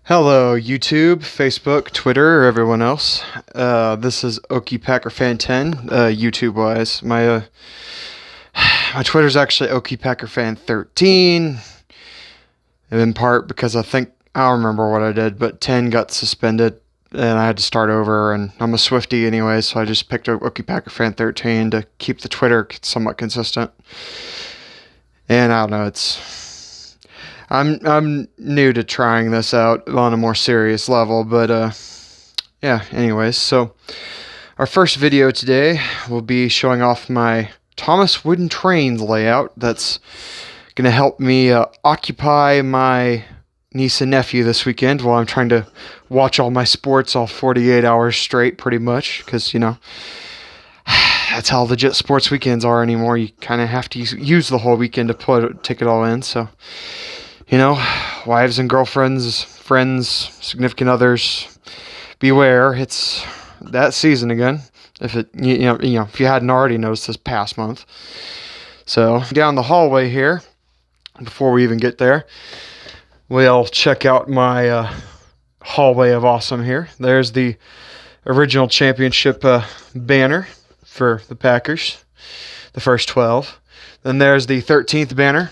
Hello, YouTube, Facebook, Twitter, everyone else. This is Okie Packer Fan 10, YouTube-wise. My Twitter's actually Okie Packer Fan 13, in part because I don't remember what I did, but 10 got suspended, and I had to start over, and I'm a Swiftie anyway, so I just picked up Okie Packer Fan 13 to keep the Twitter somewhat consistent. And I don't know, I'm new to trying this out on a more serious level, but yeah, anyways, so our first video today will be showing off my Thomas Wooden Trains layout that's going to help me occupy my niece and nephew this weekend while I'm trying to watch all my sports all 48 hours straight, pretty much, because, you know, that's how legit sports weekends are anymore. You kind of have to use the whole weekend to take it all in, so... You know, wives and girlfriends, friends, significant others, beware. It's that season again. If if you hadn't already noticed this past month. So down the hallway here, before we even get there, we'll check out my hallway of awesome here. There's the original championship banner for the Packers, the first 12. Then there's the 13th banner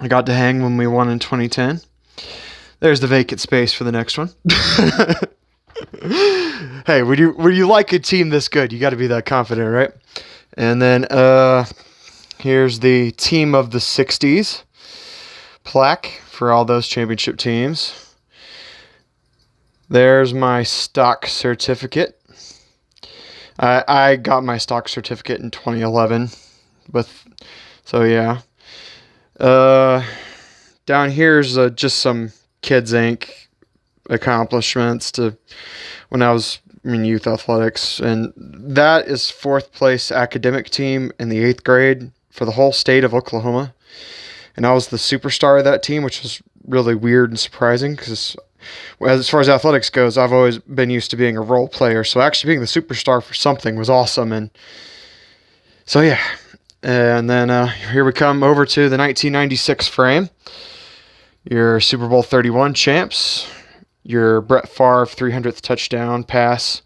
I got to hang when we won in 2010. There's the vacant space for the next one. Hey, when you like a team this good, you got to be that confident, right? And then here's the Team of the 60s plaque for all those championship teams. There's my stock certificate. I got my stock certificate in 2011 so yeah. Down here's just some Kids Inc. accomplishments to when I was in youth athletics, and that is 4th place academic team in the 8th grade for the whole state of Oklahoma, and I was the superstar of that team, which was really weird and surprising because as far as athletics goes, I've always been used to being a role player, so actually being the superstar for something was awesome, and so yeah. And then here we come over to the 1996 frame. Your Super Bowl 31 champs. Your Brett Favre 300th touchdown pass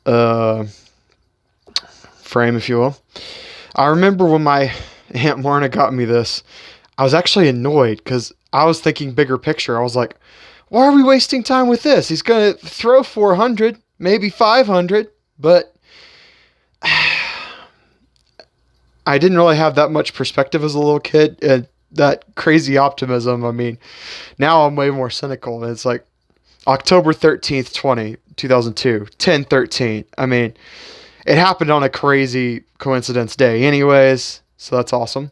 frame, if you will. I remember when my Aunt Lorna got me this, I was actually annoyed because I was thinking bigger picture. I was like, why are we wasting time with this? He's going to throw 400, maybe 500, but... I didn't really have that much perspective as a little kid, and that crazy optimism. I mean, now I'm way more cynical. It's like October 13th, 2002, 10/13. I mean, it happened on a crazy coincidence day anyways, so that's awesome.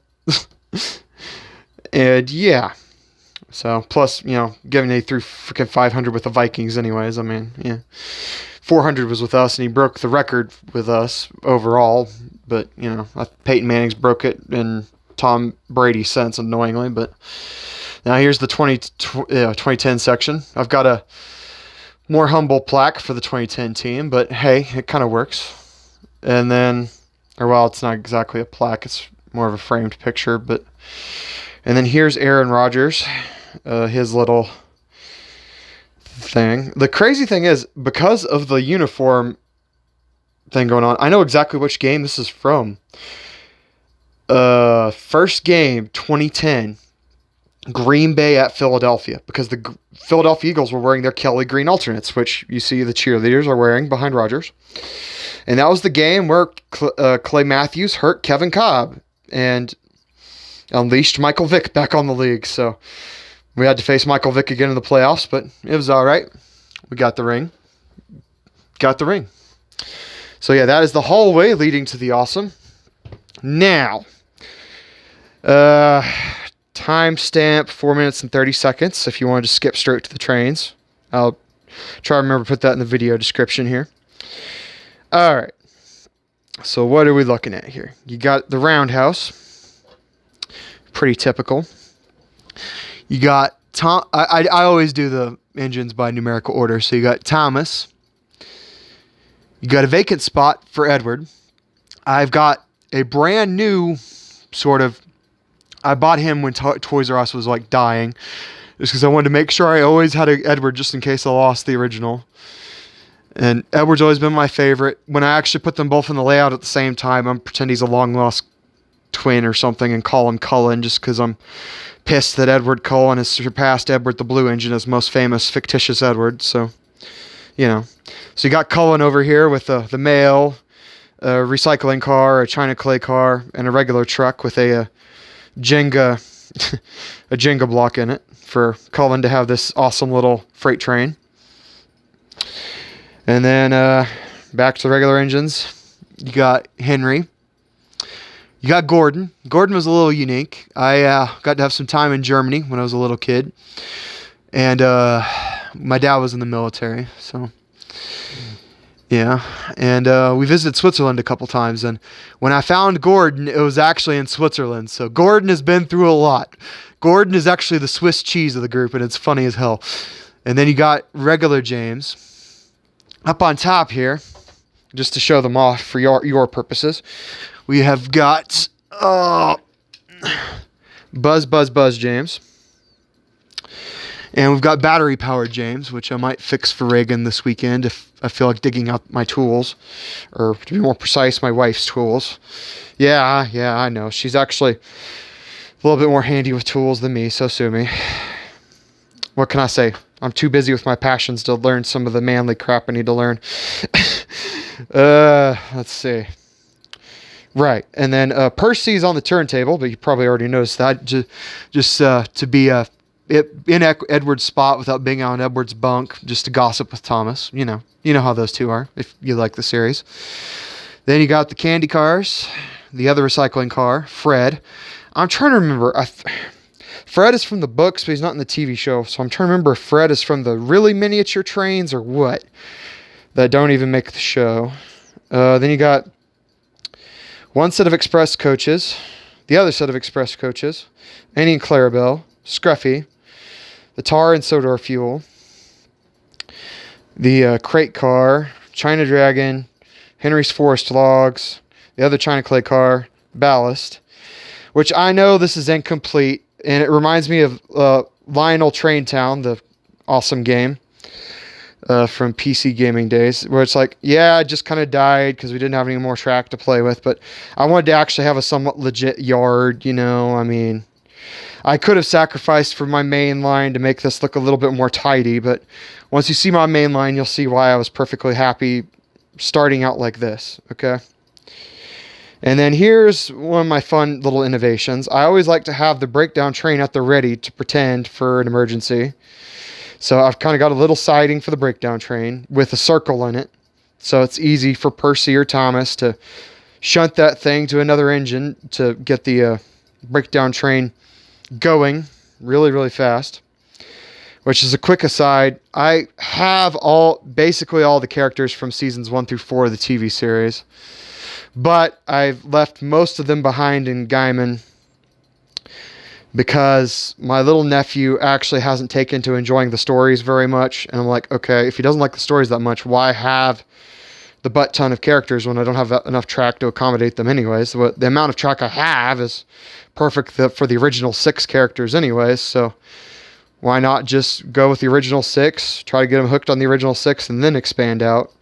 And yeah, so plus, given he threw freaking 500 with the Vikings anyways, I mean, yeah. 400 was with us, and he broke the record with us overall. But, Peyton Manning's broke it, and Tom Brady since, annoyingly. But now here's the 2010 section. I've got a more humble plaque for the 2010 team, but hey, it kind of works. And then, it's not exactly a plaque. It's more of a framed picture. And then here's Aaron Rodgers, his little... thing. The crazy thing is, because of the uniform thing going on, I know exactly which game this is from. First game, 2010, Green Bay at Philadelphia, because the Philadelphia Eagles were wearing their Kelly green alternates, which you see the cheerleaders are wearing behind Rodgers. And that was the game where Clay Matthews hurt Kevin Cobb and unleashed Michael Vick back on the league. So we had to face Michael Vick again in the playoffs, but it was all right. We got the ring. So yeah, that is the hallway leading to the awesome. Now, timestamp 4 minutes and 30 seconds if you wanted to skip straight to the trains. I'll try to remember to put that in the video description here. All right. So what are we looking at here? You got the roundhouse. Pretty typical. You got Tom. I always do the engines by numerical order. So you got Thomas. You got a vacant spot for Edward. I've got a brand new sort of... I bought him when Toys R Us was like dying. just because I wanted to make sure I always had an Edward just in case I lost the original. And Edward's always been my favorite. When I actually put them both in the layout at the same time, I'm pretend he's a long-lost twin or something and call him Cullen just because I'm pissed that Edward Cullen has surpassed Edward the Blue Engine as most famous fictitious Edward. So, you know. So you got Cullen over here with the male, a recycling car, a China clay car, and a regular truck with a Jenga a Jenga block in it for Cullen to have this awesome little freight train. And then back to the regular engines. You got Henry. You got Gordon. Gordon was a little unique. I got to have some time in Germany when I was a little kid. And my dad was in the military, so yeah. And we visited Switzerland a couple times. And when I found Gordon, it was actually in Switzerland. So Gordon has been through a lot. Gordon is actually the Swiss cheese of the group, and it's funny as hell. And then you got regular James. Up on top here, just to show them off for your purposes, we have got Buzz James. And we've got battery-powered James, which I might fix for Reagan this weekend if I feel like digging out my tools. Or, to be more precise, my wife's tools. Yeah, I know. She's actually a little bit more handy with tools than me, so sue me. What can I say? I'm too busy with my passions to learn some of the manly crap I need to learn. Let's see. Right, and then Percy's on the turntable, but you probably already noticed that. Just to be in Edward's spot without being on Edward's bunk, just to gossip with Thomas. You know how those two are, if you like the series. Then you got the candy cars, the other recycling car, Fred. I'm trying to remember. Fred is from the books, but he's not in the TV show, so I'm trying to remember if Fred is from the really miniature trains or what, that don't even make the show. Then you got one set of express coaches, the other set of express coaches, Annie and Clarabelle, Scruffy, the tar and Sodor fuel, the crate car, China Dragon, Henry's Forest Logs, the other China Clay car, Ballast, which I know this is incomplete, and it reminds me of Lionel Train Town, the awesome game from PC gaming days, where it's like, yeah, it just kind of died because we didn't have any more track to play with, but I wanted to actually have a somewhat legit yard, I mean, I could have sacrificed for my main line to make this look a little bit more tidy, but once you see my main line, you'll see why I was perfectly happy starting out like this, okay? And then here's one of my fun little innovations. I always like to have the breakdown train at the ready to pretend for an emergency. So I've kind of got a little siding for the breakdown train with a circle in it. So it's easy for Percy or Thomas to shunt that thing to another engine to get the breakdown train going really, really fast. Which is a quick aside. I have basically all the characters from seasons 1 through 4 of the TV series. But I've left most of them behind in Gaiman because my little nephew actually hasn't taken to enjoying the stories very much. And I'm like, okay, if he doesn't like the stories that much, why have the butt ton of characters when I don't have enough track to accommodate them anyways? So the amount of track I have is perfect for the original 6 characters anyways. So why not just go with the original 6, try to get him hooked on the original 6, and then expand out?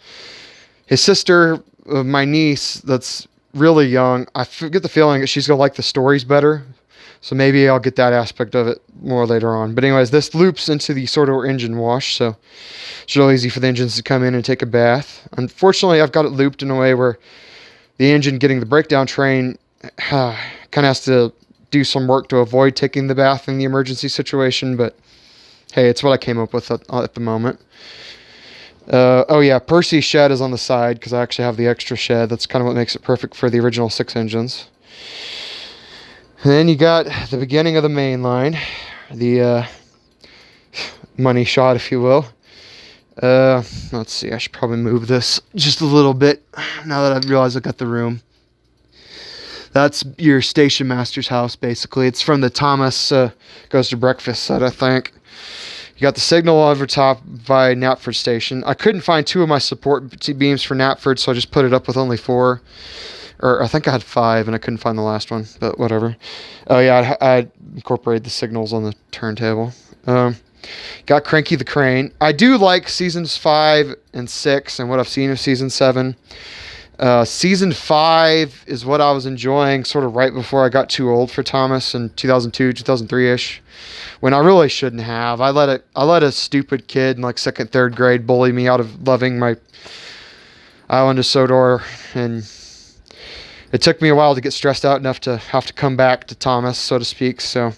His sister, my niece, that's really young, I get the feeling that she's going to like the stories better. So maybe I'll get that aspect of it more later on. But anyways, this loops into the Sodor engine wash, so it's real easy for the engines to come in and take a bath. Unfortunately, I've got it looped in a way where the engine getting the breakdown train kind of has to do some work to avoid taking the bath in the emergency situation, but hey, it's what I came up with at the moment. Oh yeah, Percy's shed is on the side because I actually have the extra shed. That's kind of what makes it perfect for the original 6 engines. And then you got the beginning of the main line, the money shot, if you will. Let's see, I should probably move this just a little bit now that I've realized I got the room. That's your station master's house, basically. It's from the Thomas Goes to Breakfast set, I think. You got the signal over top by Knapford Station. I couldn't find 2 of my support beams for Knapford, so I just put it up with only 4. Or I think I had 5, and I couldn't find the last one, but whatever. Oh yeah, I incorporated the signals on the turntable. Got Cranky the Crane. I do like seasons 5 and 6 and what I've seen of season 7. Season 5 is what I was enjoying sort of right before I got too old for Thomas in 2002, 2003-ish, when I really shouldn't have. I let a stupid kid in like 2nd, 3rd grade bully me out of loving my Island of Sodor, and it took me a while to get stressed out enough to have to come back to Thomas, so to speak. So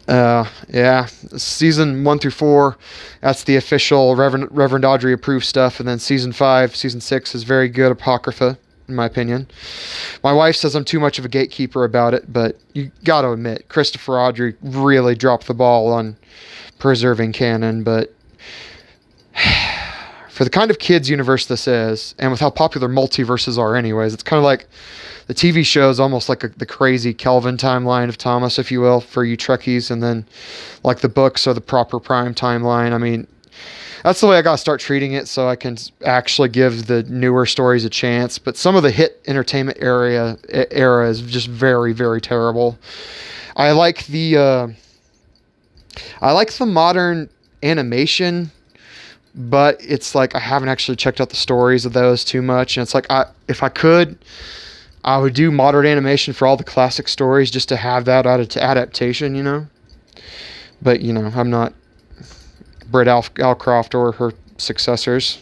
yeah, season 1 through 4, that's the official Reverend Audrey approved stuff, and then season 5, season 6 is very good apocrypha, in my opinion. My wife says I'm too much of a gatekeeper about it, but you got to admit, Christopher Audrey really dropped the ball on preserving canon. But for the kind of kids universe this is, and with how popular multiverses are anyways, it's kind of like the TV show is almost like the crazy Kelvin timeline of Thomas, if you will, for you Trekkies, and then like the books are the proper Prime timeline. I mean, that's the way I got to start treating it, so I can actually give the newer stories a chance. But some of the hit entertainment era is just very, very terrible. I like the modern animation, but it's like I haven't actually checked out the stories of those too much, and it's like if I could, I would do modern animation for all the classic stories just to have that adaptation, you know. But, you know, I'm not Britt Alcroft or her successors.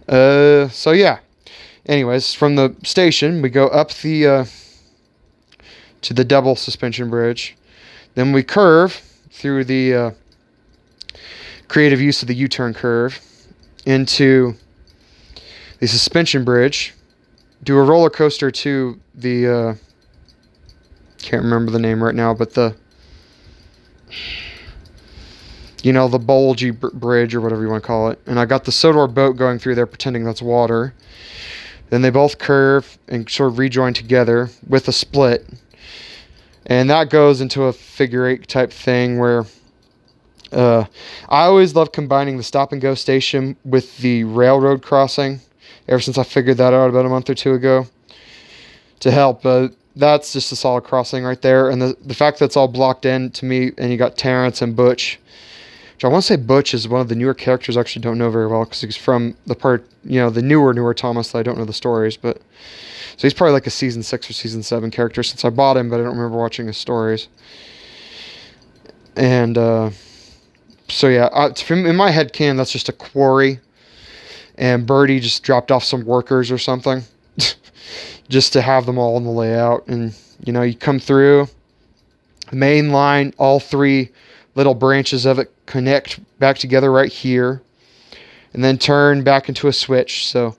So, yeah. Anyways, from the station, we go up to the double suspension bridge. Then we curve through the creative use of the U-turn curve into the suspension bridge. Do a roller coaster to the can't remember the name right now, but the bulgy bridge or whatever you want to call it. And I got the Sodor boat going through there pretending that's water. Then they both curve and sort of rejoin together with a split. And that goes into a figure 8 type thing where I always love combining the stop and go station with the railroad crossing. Ever since I figured that out about a month or two ago to help. That's just a solid crossing right there. And the fact that it's all blocked in to me, and you got Terrence and Butch, which I want to say Butch is one of the newer characters I actually don't know very well because he's from the part, the newer Thomas that I don't know the stories. But so he's probably like a season 6 or season 7 character since I bought him, but I don't remember watching his stories. And so yeah, in my head canon, that's just a quarry. And Birdie just dropped off some workers or something just to have them all in the layout. And, you come through the main line, all 3 little branches of it connect back together right here and then turn back into a switch. So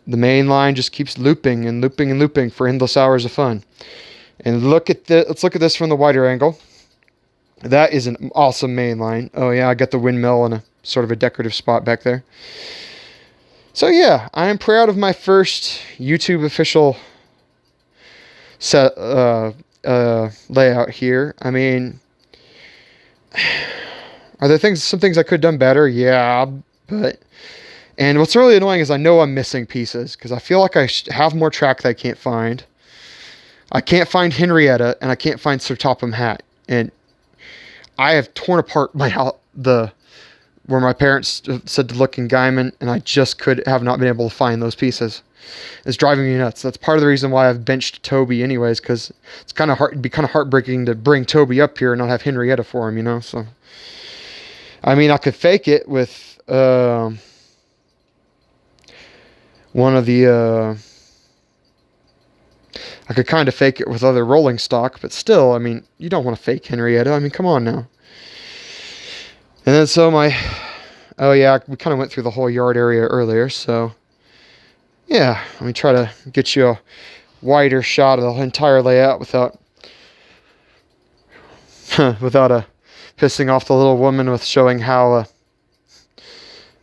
the main line just keeps looping and looping and looping for endless hours of fun. And let's look at this from the wider angle. That is an awesome main line. Oh yeah, I got the windmill and a sort of a decorative spot back there. So yeah, I am proud of my first YouTube official set layout here. I mean, are there some things I could have done better? Yeah, and what's really annoying is I know I'm missing pieces because I feel like I have more track that I can't find. I can't find Henrietta and I can't find Sir Topham Hatt, and I have torn apart where my parents said to look in Gaiman, and I just have not been able to find those pieces. It's driving me nuts. That's part of the reason why I've benched Toby anyways, because it'd be kind of heartbreaking to bring Toby up here and not have Henrietta for him, so. I mean, I could fake it with one of the, I could kind of fake it with other rolling stock, but still, I mean, you don't want to fake Henrietta. I mean, come on now. And then oh yeah, we kind of went through the whole yard area earlier, so yeah, let me try to get you a wider shot of the entire layout without pissing off the little woman with showing how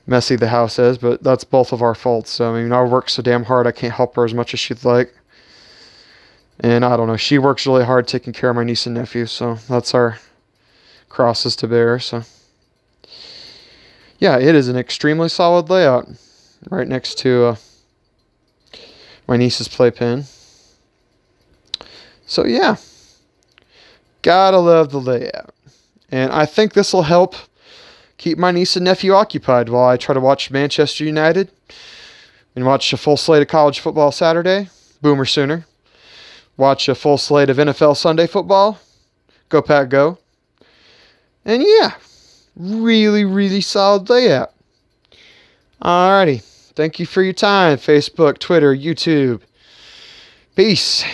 messy the house is, but that's both of our faults. So, I mean, I work so damn hard, I can't help her as much as she'd like. And I don't know, she works really hard taking care of my niece and nephew, so that's our crosses to bear, so. Yeah, it is an extremely solid layout right next to my niece's playpen. So yeah, gotta love the layout. And I think this will help keep my niece and nephew occupied while I try to watch Manchester United and watch a full slate of college football Saturday. Boomer Sooner. Watch a full slate of NFL Sunday football. Go Pack Go. And yeah, really, really solid layout. Alrighty. Thank you for your time. Facebook, Twitter, YouTube. Peace.